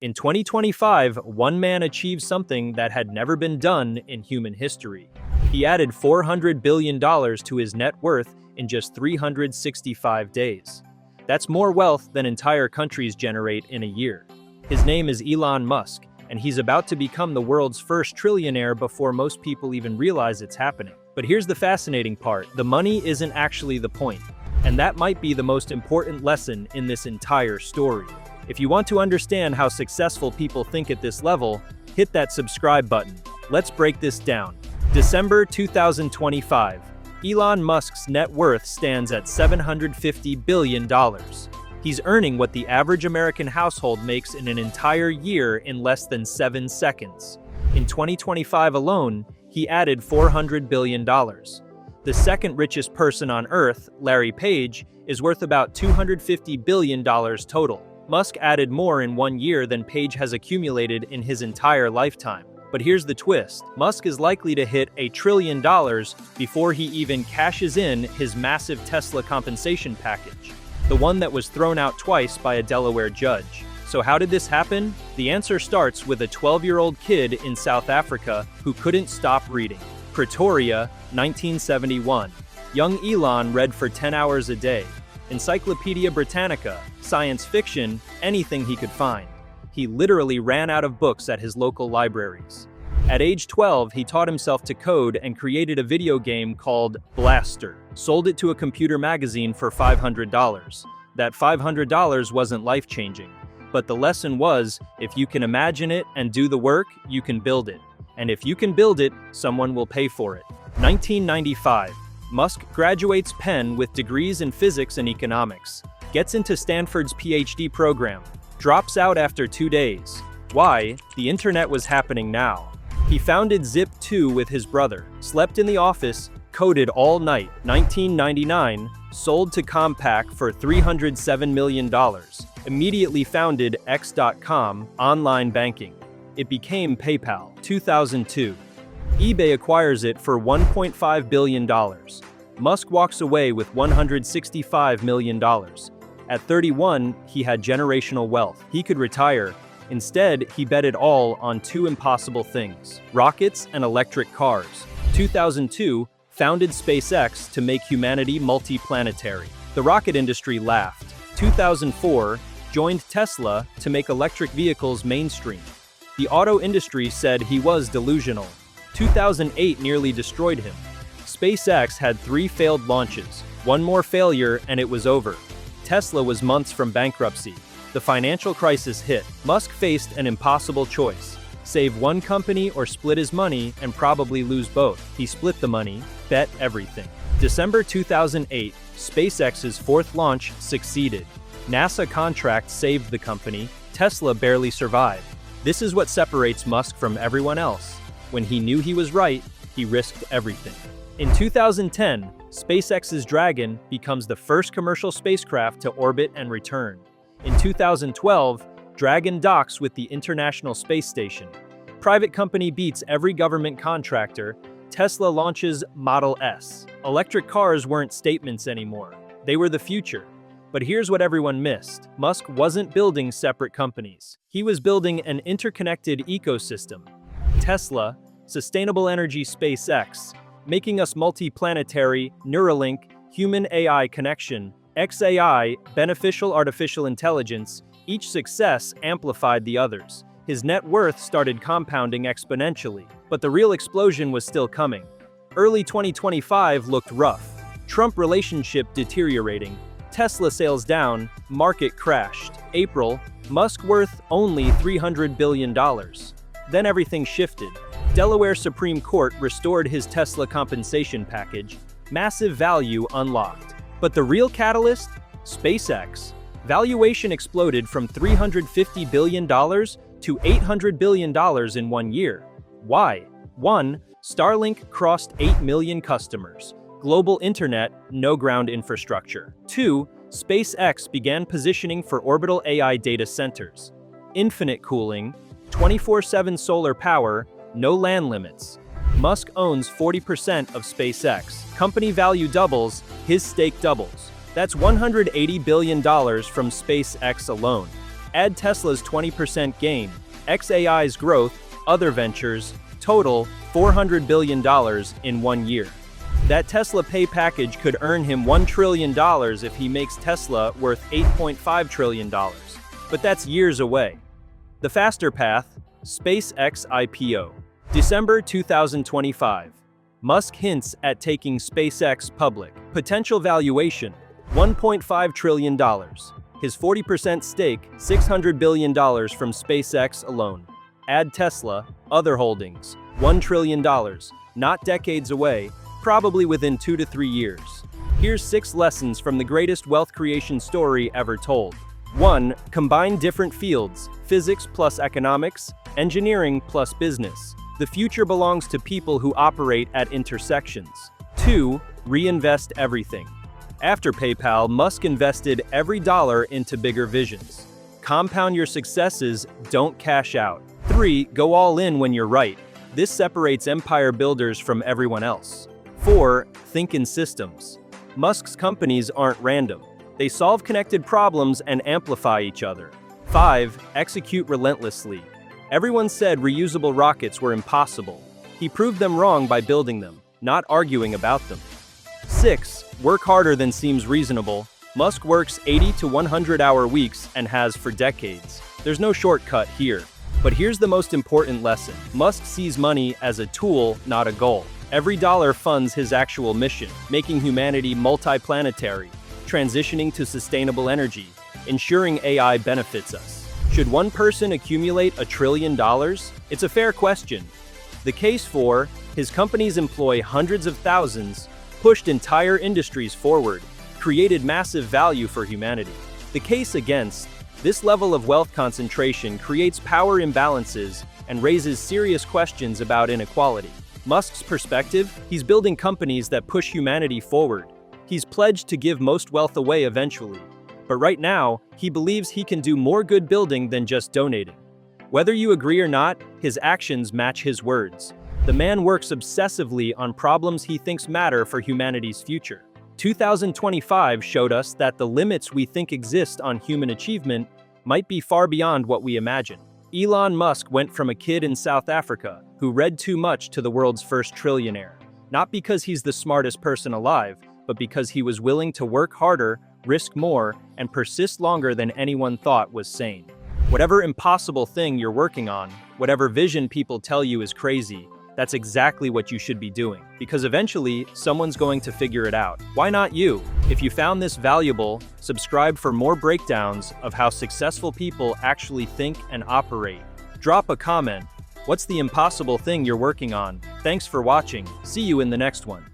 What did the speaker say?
In 2025, one man achieved something that had never been done in human history. He added $400 billion to his net worth in just 365 days. That's more wealth than entire countries generate in a year. His name is Elon Musk, and he's about to become the world's first trillionaire before most people even realize it's happening. But here's the fascinating part: the money isn't actually the point. And that might be the most important lesson in this entire story. If you want to understand how successful people think at this level, hit that subscribe button. Let's break this down. December 2025. Elon Musk's net worth stands at $750 billion. He's earning what the average American household makes in an entire year in less than 7 seconds. In 2025 alone, he added $400 billion. The second richest person on Earth, Larry Page, is worth about $250 billion total. Musk added more in 1 year than Page has accumulated in his entire lifetime. But here's the twist: Musk is likely to hit $1 trillion before he even cashes in his massive Tesla compensation package, the one that was thrown out twice by a Delaware judge. So how did this happen? The answer starts with a 12-year-old kid in South Africa who couldn't stop reading. Pretoria, 1971. Young Elon read for 10 hours a day. Encyclopedia Britannica, science fiction, anything he could find. He literally ran out of books at his local libraries. At age 12, he taught himself to code and created a video game called Blaster. Sold it to a computer magazine for $500. That $500 wasn't life-changing. But the lesson was, if you can imagine it and do the work, you can build it. And if you can build it, someone will pay for it. 1995. Musk graduates Penn with degrees in physics and economics. Gets into Stanford's PhD program. Drops out after 2 days. Why? The internet was happening now. He founded Zip2 with his brother. Slept in the office, coded all night. 1999. Sold to Compaq for $307 million. Immediately founded X.com, online banking. It became PayPal. 2002. eBay acquires it for $1.5 billion. Musk walks away with $165 million. At 31, he had generational wealth. He could retire. Instead, he bet it all on two impossible things: rockets and electric cars. 2002, founded SpaceX to make humanity multiplanetary. The rocket industry laughed. 2004, joined Tesla to make electric vehicles mainstream. The auto industry said he was delusional. 2008 nearly destroyed him. SpaceX had 3 failed launches. One more failure and it was over. Tesla was months from bankruptcy. The financial crisis hit. Musk faced an impossible choice: save one company or split his money and probably lose both. He split the money, bet everything. December 2008, SpaceX's 4th launch succeeded. NASA contract saved the company. Tesla barely survived. This is what separates Musk from everyone else. When he knew he was right, he risked everything. In 2010, SpaceX's Dragon becomes the first commercial spacecraft to orbit and return. In 2012, Dragon docks with the International Space Station. Private company beats every government contractor. Tesla launches Model S. Electric cars weren't statements anymore. They were the future. But here's what everyone missed: Musk wasn't building separate companies. He was building an interconnected ecosystem. Tesla, sustainable energy, SpaceX, making us multiplanetary, Neuralink, human AI connection, XAI, beneficial artificial intelligence. Each success amplified the others. His net worth started compounding exponentially. But the real explosion was still coming. Early 2025 looked rough. Trump relationship deteriorating. Tesla sales down, market crashed. April, Musk worth only $300 billion. Then everything shifted. Delaware Supreme Court restored his Tesla compensation package. Massive value unlocked. But the real catalyst? SpaceX. Valuation exploded from $350 billion to $800 billion in 1 year. Why? 1. Starlink crossed 8 million customers. Global internet, no ground infrastructure. 2. SpaceX began positioning for orbital AI data centers. Infinite cooling, 24/7 solar power, no land limits. Musk owns 40% of SpaceX. Company value doubles, his stake doubles. That's $180 billion from SpaceX alone. Add Tesla's 20% gain, XAI's growth, other ventures, total $400 billion in 1 year. That Tesla pay package could earn him $1 trillion if he makes Tesla worth $8.5 trillion. But that's years away. The faster path, SpaceX IPO. December 2025. Musk hints at taking SpaceX public. Potential valuation, $1.5 trillion. His 40% stake, $600 billion from SpaceX alone. Add Tesla, other holdings, $1 trillion. Not decades away, probably within 2 to 3 years. Here's 6 lessons from the greatest wealth creation story ever told. 1. Combine different fields, physics plus economics, engineering plus business. The future belongs to people who operate at intersections. 2. Reinvest everything. After PayPal, Musk invested every dollar into bigger visions. Compound your successes, don't cash out. 3. Go all in when you're right. This separates empire builders from everyone else. 4. Think in systems. Musk's companies aren't random. They solve connected problems and amplify each other. 5. Execute relentlessly. Everyone said reusable rockets were impossible. He proved them wrong by building them, not arguing about them. 6. Work harder than seems reasonable. Musk works 80 to 100-hour weeks and has for decades. There's no shortcut here. But here's the most important lesson. Musk sees money as a tool, not a goal. Every dollar funds his actual mission, making humanity multiplanetary, transitioning to sustainable energy, ensuring AI benefits us. Should one person accumulate $1 trillion? It's a fair question. The case for, his companies employ hundreds of thousands, pushed entire industries forward, created massive value for humanity. The case against, this level of wealth concentration creates power imbalances and raises serious questions about inequality. Musk's perspective, he's building companies that push humanity forward. He's pledged to give most wealth away eventually. But right now, he believes he can do more good building than just donating. Whether you agree or not, his actions match his words. The man works obsessively on problems he thinks matter for humanity's future. 2025 showed us that the limits we think exist on human achievement might be far beyond what we imagine. Elon Musk went from a kid in South Africa who read too much to the world's first trillionaire. Not because he's the smartest person alive, but because he was willing to work harder, risk more, and persist longer than anyone thought was sane. Whatever impossible thing you're working on, whatever vision people tell you is crazy, that's exactly what you should be doing, because eventually, someone's going to figure it out. Why not you? If you found this valuable, subscribe for more breakdowns of how successful people actually think and operate. Drop a comment. What's the impossible thing you're working on? Thanks for watching. See you in the next one.